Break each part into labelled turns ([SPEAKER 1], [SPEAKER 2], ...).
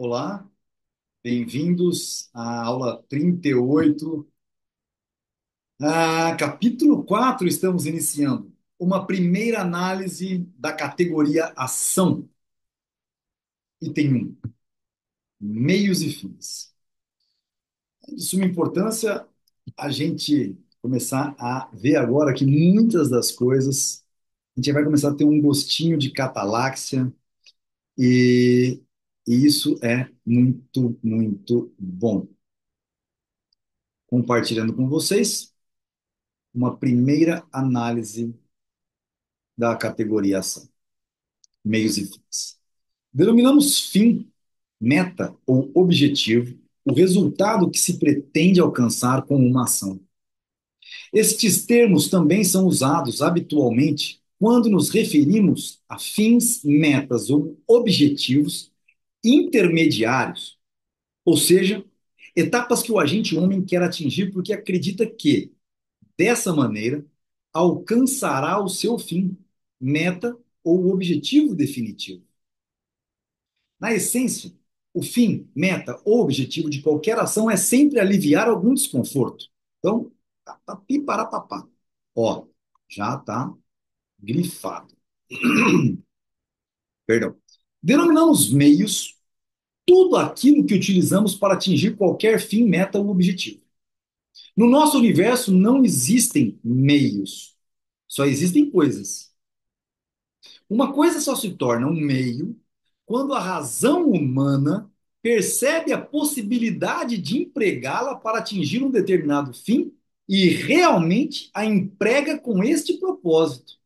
[SPEAKER 1] Olá, bem-vindos à aula 38. Capítulo 4. Estamos iniciando uma primeira análise da categoria ação. Item 1, meios e fins. De suma importância a gente começar a ver agora que muitas das coisas a gente vai começar a ter um gostinho de cataláxia e, e isso é muito, muito bom. Compartilhando com vocês uma primeira análise da categoria ação, meios e fins. Denominamos fim, meta ou objetivo o resultado que se pretende alcançar com uma ação. Estes termos também são usados habitualmente quando nos referimos a fins, metas ou objetivos intermediários, ou seja, etapas que o agente homem quer atingir porque acredita que, dessa maneira, alcançará o seu fim, meta ou objetivo definitivo. Na essência, o fim, meta ou objetivo de qualquer ação é sempre aliviar algum desconforto. Então, papi para papá. Ó, já está grifado. Perdão. Denominamos meios tudo aquilo que utilizamos para atingir qualquer fim, meta ou objetivo. No nosso universo não existem meios, só existem coisas. Uma coisa só se torna um meio quando a razão humana percebe a possibilidade de empregá-la para atingir um determinado fim e realmente a emprega com este propósito.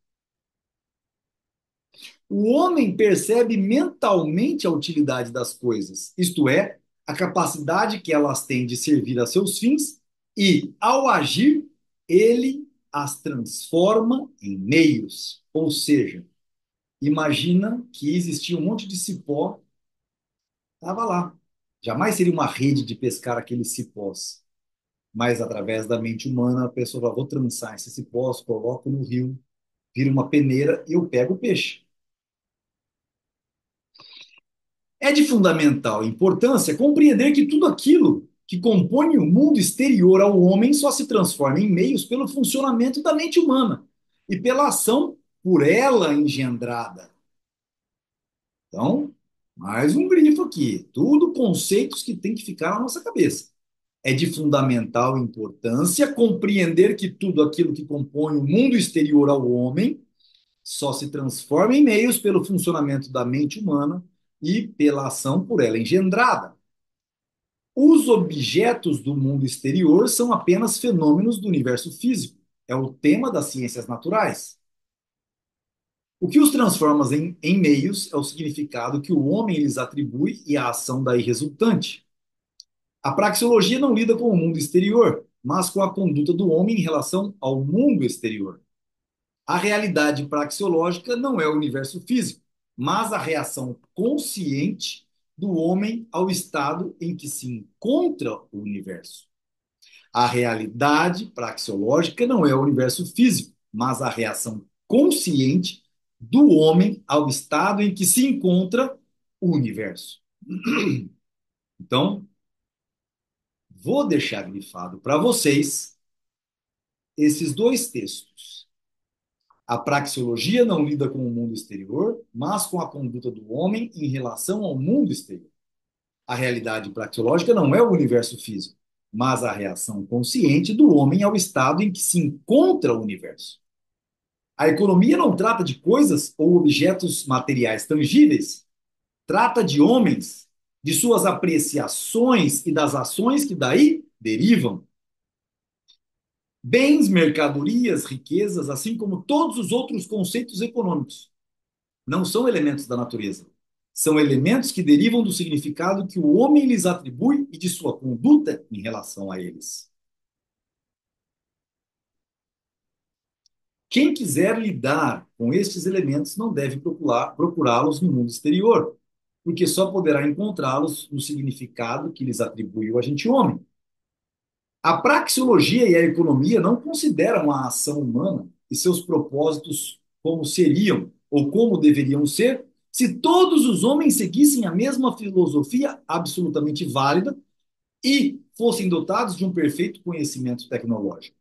[SPEAKER 1] O homem percebe mentalmente a utilidade das coisas, isto é, a capacidade que elas têm de servir a seus fins e, ao agir, ele as transforma em meios, ou seja, imagina que existia um monte de cipó, estava lá. Jamais seria uma rede de pescar aqueles cipós, mas através da mente humana a pessoa fala, vou trançar esses cipós, coloco no rio, vira uma peneira e eu pego o peixe. É de fundamental importância compreender que tudo aquilo que compõe o mundo exterior ao homem só se transforma em meios pelo funcionamento da mente humana e pela ação por ela engendrada. Então, mais um grifo aqui. Tudo conceitos que tem que ficar na nossa cabeça. É de fundamental importância compreender que tudo aquilo que compõe o mundo exterior ao homem só se transforma em meios pelo funcionamento da mente humana e pela ação por ela engendrada. Os objetos do mundo exterior são apenas fenômenos do universo físico. É o tema das ciências naturais. O que os transforma em meios é o significado que o homem lhes atribui e a ação daí resultante. A praxeologia não lida com o mundo exterior, mas com a conduta do homem em relação ao mundo exterior. A realidade praxeológica não é o universo físico, mas a reação consciente do homem ao estado em que se encontra o universo. A realidade praxeológica não é o universo físico, mas a reação consciente do homem ao estado em que se encontra o universo. Então, vou deixar grifado para vocês esses dois textos. A praxeologia não lida com o mundo exterior, mas com a conduta do homem em relação ao mundo exterior. A realidade praxeológica não é o universo físico, mas a reação consciente do homem ao estado em que se encontra o universo. A economia não trata de coisas ou objetos materiais tangíveis, trata de homens, de suas apreciações e das ações que daí derivam. Bens, mercadorias, riquezas, assim como todos os outros conceitos econômicos, não são elementos da natureza. São elementos que derivam do significado que o homem lhes atribui e de sua conduta em relação a eles. Quem quiser lidar com estes elementos não deve procurá-los no mundo exterior, porque só poderá encontrá-los no significado que lhes atribui o agente homem. A praxeologia e a economia não consideram a ação humana e seus propósitos como seriam ou como deveriam ser, Se todos os homens seguissem a mesma filosofia absolutamente válida e fossem dotados de um perfeito conhecimento tecnológico.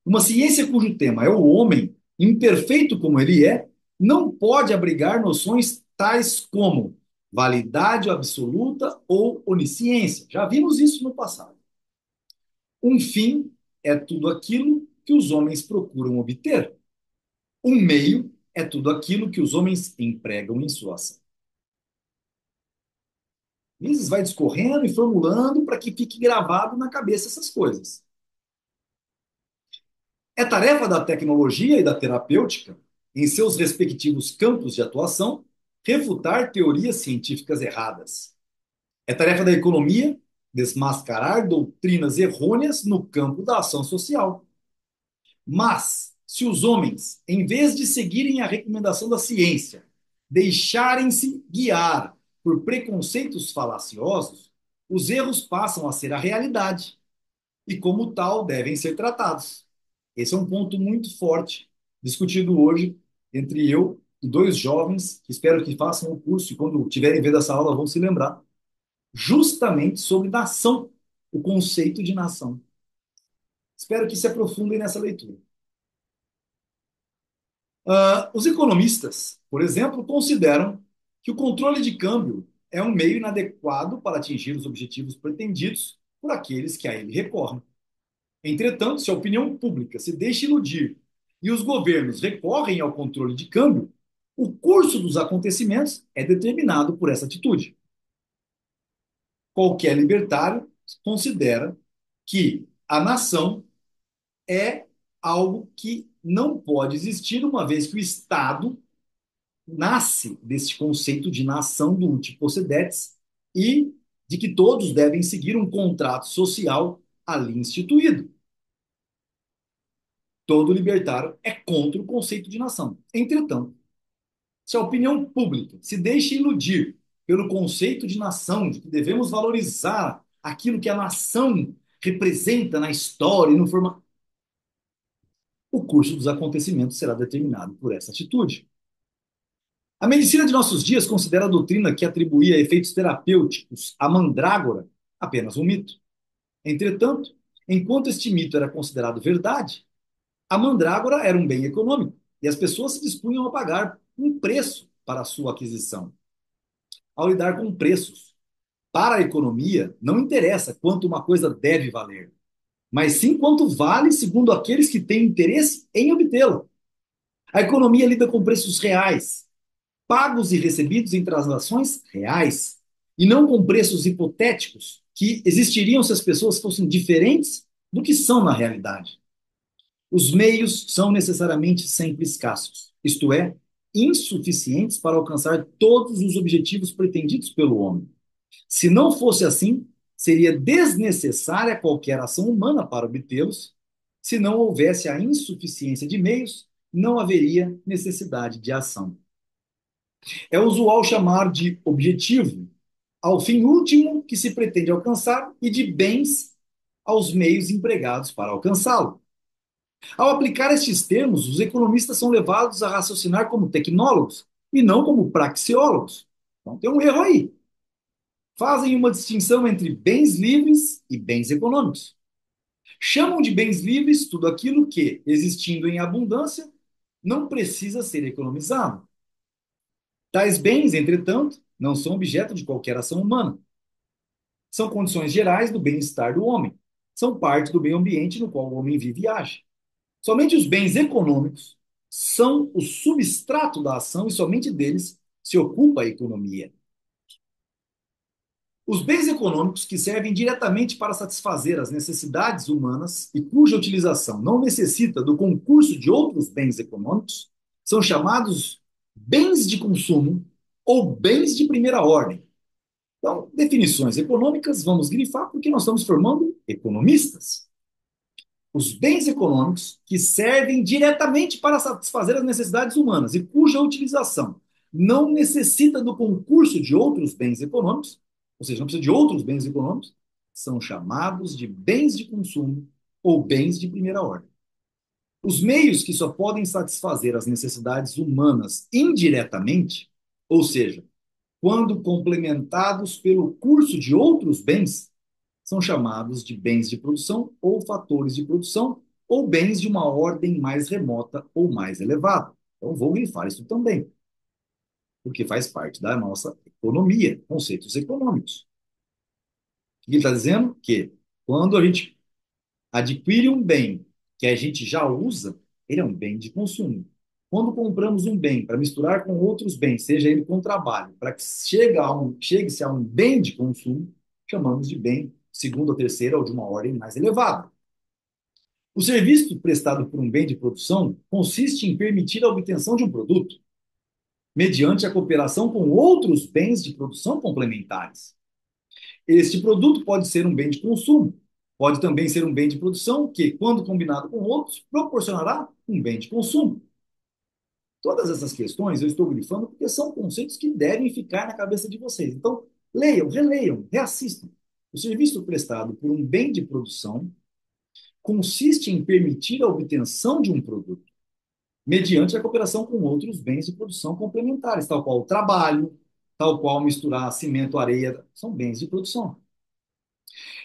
[SPEAKER 1] Uma ciência cujo tema é o homem, imperfeito como ele é, não pode abrigar noções tais como validade absoluta ou onisciência. Já vimos isso no passado. Um fim é tudo aquilo que os homens procuram obter. Um meio é tudo aquilo que os homens empregam em sua ação. Mises vai discorrendo e formulando para que fique gravado na cabeça essas coisas. É tarefa da tecnologia e da terapêutica, em seus respectivos campos de atuação, refutar teorias científicas erradas. É tarefa da economia desmascarar doutrinas errôneas no campo da ação social. Mas, se os homens, em vez de seguirem a recomendação da ciência, deixarem-se guiar por preconceitos falaciosos, os erros passam a ser a realidade e, como tal, devem ser tratados. Esse é um ponto muito forte discutido hoje entre eu e dois jovens que espero que façam o curso e, quando tiverem vendo essa aula, vão se lembrar, justamente sobre nação, o conceito de nação. Espero que se aprofundem nessa leitura. Os economistas, por exemplo, consideram que o controle de câmbio é um meio inadequado para atingir os objetivos pretendidos por aqueles que a ele recorrem. Entretanto, se a opinião pública se deixa iludir e os governos recorrem ao controle de câmbio, o curso dos acontecimentos é determinado por essa atitude. Qualquer libertário considera que a nação é algo que não pode existir, uma vez que o Estado nasce desse conceito de nação do uti possidetis e de que todos devem seguir um contrato social ali instituído. Todo libertário é contra o conceito de nação. Entretanto, se a opinião pública se deixa iludir pelo conceito de nação, de que devemos valorizar aquilo que a nação representa na história e no formato, o curso dos acontecimentos será determinado por essa atitude. A medicina de nossos dias considera a doutrina que atribuía efeitos terapêuticos à mandrágora apenas um mito. Entretanto, enquanto este mito era considerado verdade, a mandrágora era um bem econômico e as pessoas se dispunham a pagar um preço para a sua aquisição. Ao lidar com preços, para a economia, não interessa quanto uma coisa deve valer, mas sim quanto vale segundo aqueles que têm interesse em obtê-la. A economia lida com preços reais, pagos e recebidos em transações reais, e não com preços hipotéticos que existiriam se as pessoas fossem diferentes do que são na realidade. Os meios são necessariamente sempre escassos, isto é, insuficientes para alcançar todos os objetivos pretendidos pelo homem. Se não fosse assim, seria desnecessária qualquer ação humana para obtê-los. Se não houvesse a insuficiência de meios, não haveria necessidade de ação. É usual chamar de objetivo ao fim último que se pretende alcançar e de bens aos meios empregados para alcançá-lo. Ao aplicar estes termos, os economistas são levados a raciocinar como tecnólogos e não como praxeólogos. Então tem um erro aí. Fazem uma distinção entre bens livres e bens econômicos. Chamam de bens livres tudo aquilo que, existindo em abundância, não precisa ser economizado. Tais bens, entretanto, não são objeto de qualquer ação humana. São condições gerais do bem-estar do homem. São parte do meio ambiente no qual o homem vive e age. Somente os bens econômicos são o substrato da ação e somente deles se ocupa a economia. Os bens econômicos que servem diretamente para satisfazer as necessidades humanas e cuja utilização não necessita do concurso de outros bens econômicos são chamados bens de consumo ou bens de primeira ordem. Então, definições econômicas vamos grifar porque nós estamos formando economistas. Os bens econômicos que servem diretamente para satisfazer as necessidades humanas e cuja utilização não necessita do concurso de outros bens econômicos, ou seja, não precisa de outros bens econômicos, são chamados de bens de consumo ou bens de primeira ordem. Os meios que só podem satisfazer as necessidades humanas indiretamente, Ou seja, quando complementados pelo curso de outros bens, são chamados de bens de produção ou fatores de produção, ou bens de uma ordem mais remota ou mais elevada. Então, vou grifar isso também, porque faz parte da nossa economia, conceitos econômicos. O que ele está dizendo? Que quando a gente adquire um bem que a gente já usa, ele é um bem de consumo. Quando compramos um bem para misturar com outros bens, seja ele com trabalho, para que chegue-se a um bem de consumo, chamamos de bem segunda ou terceira ou de uma ordem mais elevada. O serviço prestado por um bem de produção consiste em permitir a obtenção de um produto mediante a cooperação com outros bens de produção complementares. Este produto pode ser um bem de consumo, pode também ser um bem de produção que, quando combinado com outros, proporcionará um bem de consumo. Todas essas questões eu estou grifando porque são conceitos que devem ficar na cabeça de vocês. Então, leiam, releiam, reassistam. O serviço prestado por um bem de produção consiste em permitir a obtenção de um produto mediante a cooperação com outros bens de produção complementares, tal qual o trabalho, tal qual misturar cimento, areia, são bens de produção.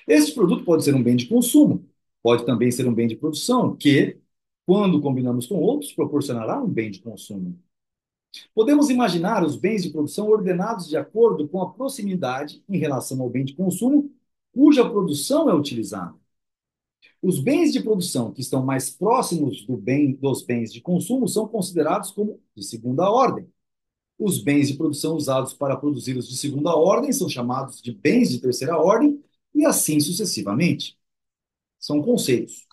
[SPEAKER 1] Este produto pode ser um bem de consumo, pode também ser um bem de produção, que, quando combinamos com outros, proporcionará um bem de consumo. Podemos imaginar os bens de produção ordenados de acordo com a proximidade em relação ao bem de consumo, cuja produção é utilizada. Os bens de produção que estão mais próximos dos bens de consumo são considerados como de segunda ordem. Os bens de produção usados para produzir os de segunda ordem são chamados de bens de terceira ordem e assim sucessivamente. São conceitos.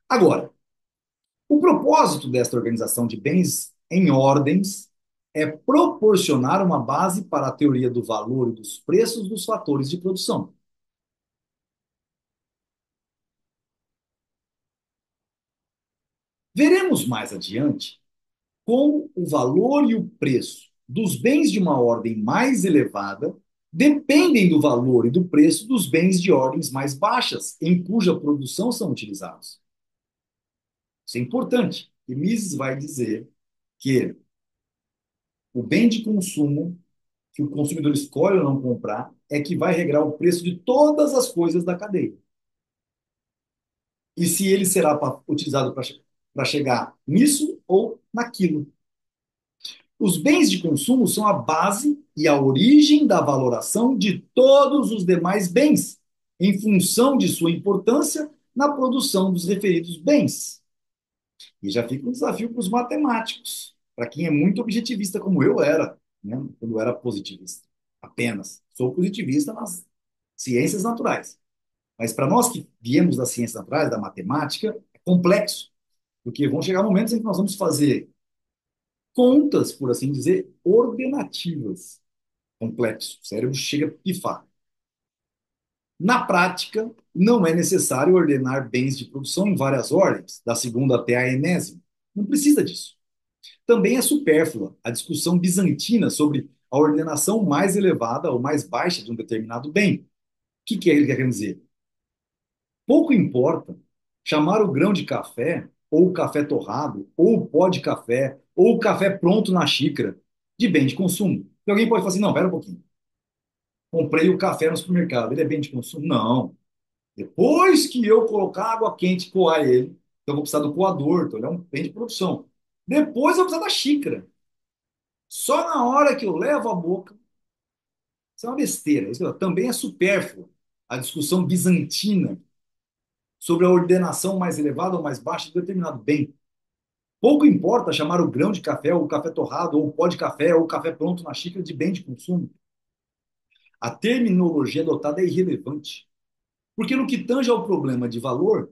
[SPEAKER 1] Agora, o propósito desta organização de bens em ordens é proporcionar uma base para a teoria do valor e dos preços dos fatores de produção. Veremos mais adiante como o valor e o preço dos bens de uma ordem mais elevada dependem do valor e do preço dos bens de ordens mais baixas, em cuja produção são utilizados. Isso é importante. E Mises vai dizer que o bem de consumo que o consumidor escolhe ou não comprar é que vai regrar o preço de todas as coisas da cadeia. E se ele será utilizado para chegar nisso ou naquilo. Os bens de consumo são a base e a origem da valoração de todos os demais bens, em função de sua importância na produção dos referidos bens. E já fica um desafio para os matemáticos, para quem é muito objetivista, como eu era, né, quando eu era positivista. Apenas. Sou positivista nas ciências naturais. Mas para nós que viemos das ciências naturais, da matemática, é complexo, porque vão chegar momentos em que nós vamos fazer contas, por assim dizer, ordenativas. Complexo. O cérebro chega a pifar. Na prática, não é necessário ordenar bens de produção em várias ordens, da segunda até a enésima. Não precisa disso. Também é supérflua a discussão bizantina sobre a ordenação mais elevada ou mais baixa de um determinado bem. O que ele quer dizer? Pouco importa chamar o grão de café, ou o café torrado, ou o pó de café, ou o café pronto na xícara, de bem de consumo. E alguém pode falar assim: não, pera um pouquinho. Comprei o café no supermercado, ele é bem de consumo? Não. Depois que eu colocar água quente e coar ele, então eu vou precisar do coador, então ele é um bem de produção. Depois eu vou precisar da xícara. Só na hora que eu levo a boca, isso é uma besteira. Isso também é supérfluo a discussão bizantina sobre a ordenação mais elevada ou mais baixa de determinado bem. Pouco importa chamar o grão de café, ou o café torrado, ou o pó de café, ou o café pronto na xícara de bem de consumo. A terminologia adotada é irrelevante, porque no que tange ao problema de valor,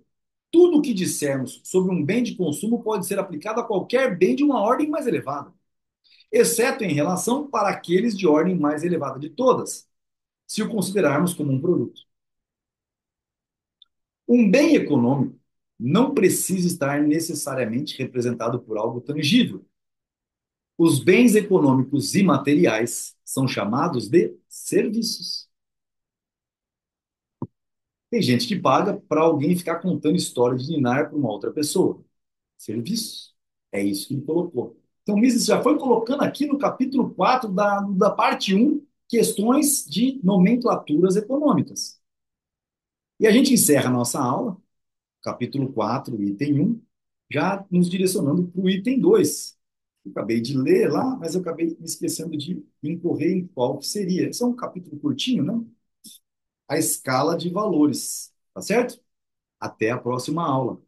[SPEAKER 1] tudo o que dissermos sobre um bem de consumo pode ser aplicado a qualquer bem de uma ordem mais elevada, exceto em relação para aqueles de ordem mais elevada de todas, se o considerarmos como um produto. Um bem econômico não precisa estar necessariamente representado por algo tangível. Os bens econômicos imateriais são chamados de serviços. Tem gente que paga para alguém ficar contando história de ninar para uma outra pessoa. Serviços. É isso que ele colocou. Então, Mises já foi colocando aqui no capítulo 4 da parte um questões de nomenclaturas econômicas. E a gente encerra a nossa aula, capítulo 4 item um, já nos direcionando para o item 2. Eu acabei de ler lá, mas eu acabei me esquecendo de incorrer em qual que seria. Esse é um capítulo curtinho, né? A escala de valores, tá certo? Até a próxima aula.